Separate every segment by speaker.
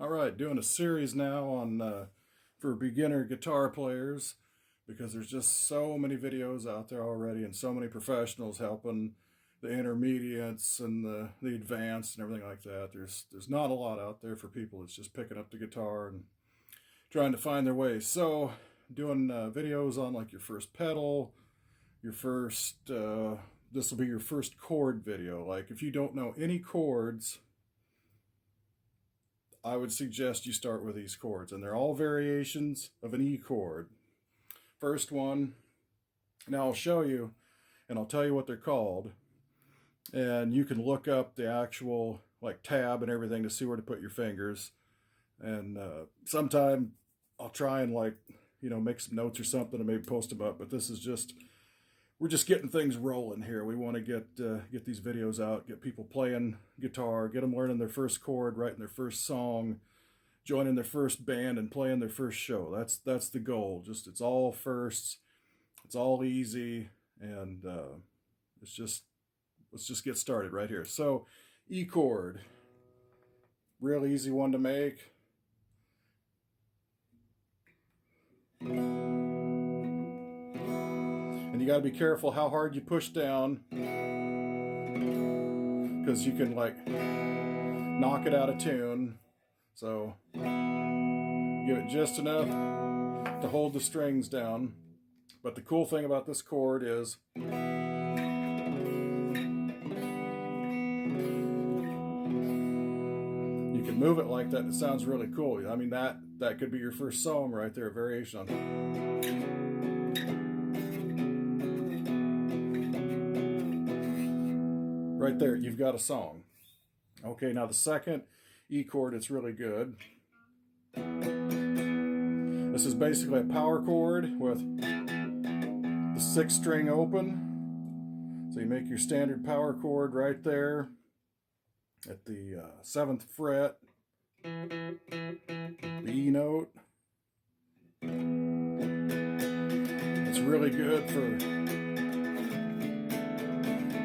Speaker 1: All right, doing a series now on for beginner guitar players because there's just so many videos out there already and so many professionals helping the intermediates and the advanced and everything like that. There's not a lot out there for people that's just picking up the guitar and trying to find their way. So doing videos on like your first pedal, your first this will be your first chord video. Like if you don't know any chords, I would suggest you start with these chords, and they're all variations of an E chord. First one, now I'll show you, and I'll tell you what they're called, and you can look up the actual like tab and everything to see where to put your fingers. And sometime I'll try and make some notes or something and maybe post them up. But this is just, we're just getting things rolling here. We want to get these videos out, get people playing guitar, get them learning their first chord, writing their first song, joining their first band, and playing their first show. That's the goal. Just it's all firsts, it's all easy, and let's just get started right here. So E chord, real easy one to make. And you got to be careful how hard you push down, because you can like knock it out of tune. So give it just enough to hold the strings down. But the cool thing about this chord is you can move it like that. It sounds really cool. I mean, that could be your first song right there, a variation on. Right there, you've got a song. Okay, now the second E chord, it's really good. This is basically a power chord with the 6th string open. So you make your standard power chord right there at the 7th fret, the E note. It's really good for, you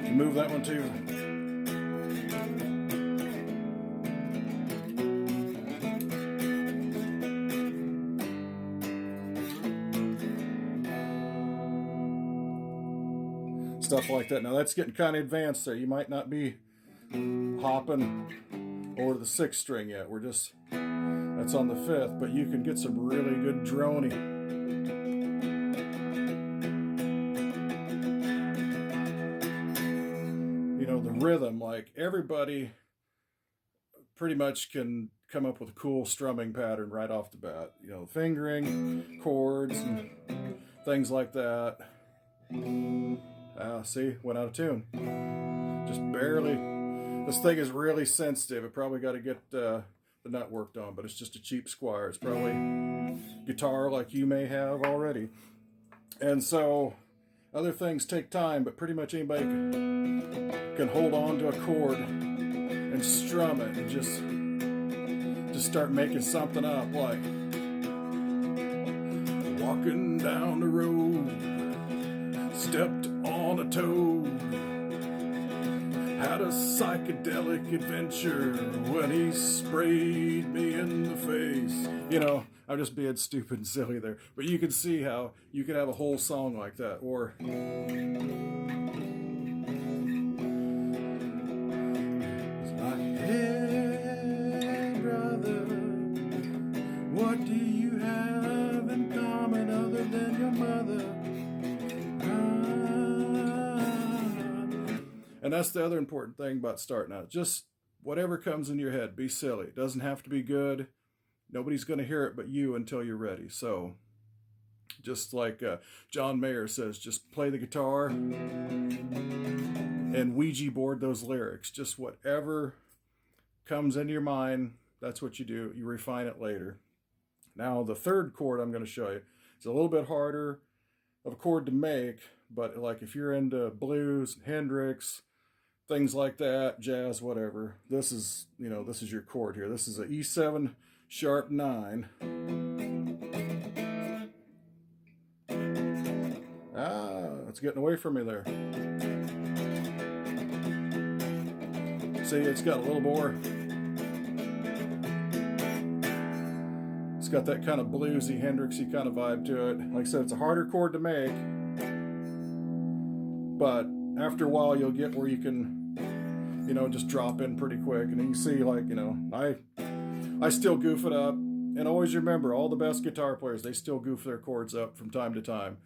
Speaker 1: can move that one too. Stuff like that. Now that's getting kind of advanced there. You might not be hopping over to the 6th string yet. That's on the 5th, but you can get some really good droning. You know, the rhythm, like everybody pretty much can come up with a cool strumming pattern right off the bat. You know, fingering, chords, and things like that. See, went out of tune. Just barely. This thing is really sensitive. It probably got to get the nut worked on, but it's just a cheap Squire. It's probably guitar like you may have already. And so other things take time, but pretty much anybody can hold on to a chord and strum it and just start making something up, like walking down the road, stepped on a toad, had a psychedelic adventure when he sprayed me in the face. You know, I'm just being stupid and silly there. But you can see how you can have a whole song like that. Or hey brother, what do you have in common other than your mother? And that's the other important thing about starting out. Just whatever comes in your head, be silly. It doesn't have to be good. Nobody's going to hear it but you until you're ready. So just like John Mayer says, just play the guitar and Ouija board those lyrics. Just whatever comes into your mind, that's what you do. You refine it later. Now the third chord I'm going to show you, it's a little bit harder of a chord to make, but like if you're into blues, Hendrix, things like that, jazz, whatever, this is your chord here. This is a E7 sharp 9. It's getting away from me there. See, it's got a little more It's got that kind of bluesy, Hendrixy kind of vibe to it. Like I said, it's a harder chord to make, but after a while you'll get where you can, you know, just drop in pretty quick. And you see, like, you know, I still goof it up. And always remember, all the best guitar players, they still goof their chords up from time to time.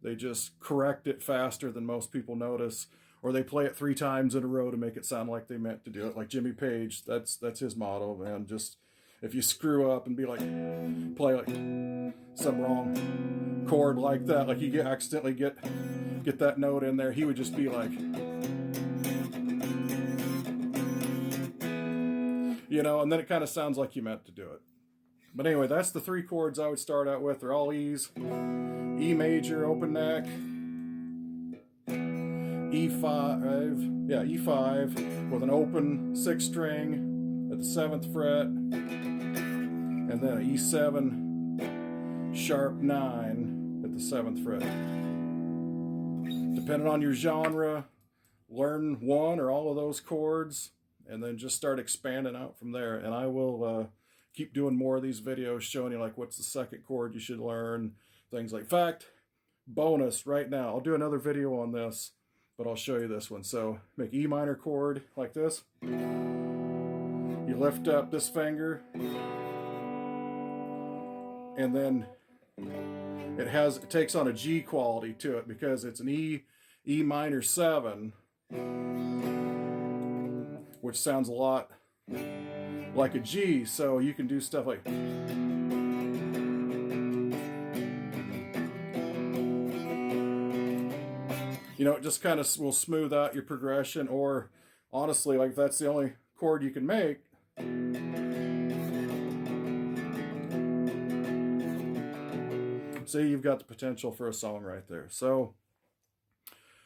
Speaker 1: They just correct it faster than most people notice, or they play it 3 times in a row to make it sound like they meant to do it. Like Jimmy Page, that's his motto, man. Just, if you screw up and be like, play like some wrong chord like that, like you accidentally get that note in there, he would just be like, you know, and then it kind of sounds like you meant to do it. But anyway, that's the 3 chords I would start out with. They're all E's. E major, open neck. E5, yeah, E5 with an open 6th string at the 7th fret. And then an E7 sharp 9 at the 7th fret. Depending on your genre, learn one or all of those chords and then just start expanding out from there. And I will keep doing more of these videos showing you like what's the 2nd chord you should learn, things like. In fact, bonus right now, I'll do another video on this, but I'll show you this one. So make E minor chord like this. You lift up this finger, and then it takes on a G quality to it because it's an E minor 7, which sounds a lot like a G. So you can do stuff like, you know, it just kind of will smooth out your progression. Or honestly, like if that's the only chord you can make, see, you've got the potential for a song right there. So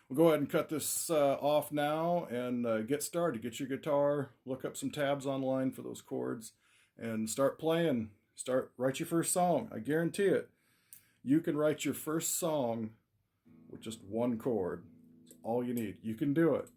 Speaker 1: we'll go ahead and cut this off now and get started. Get your guitar, look up some tabs online for those chords, and start playing. Write your first song. I guarantee it. You can write your first song with just 1 chord. It's all you need. You can do it.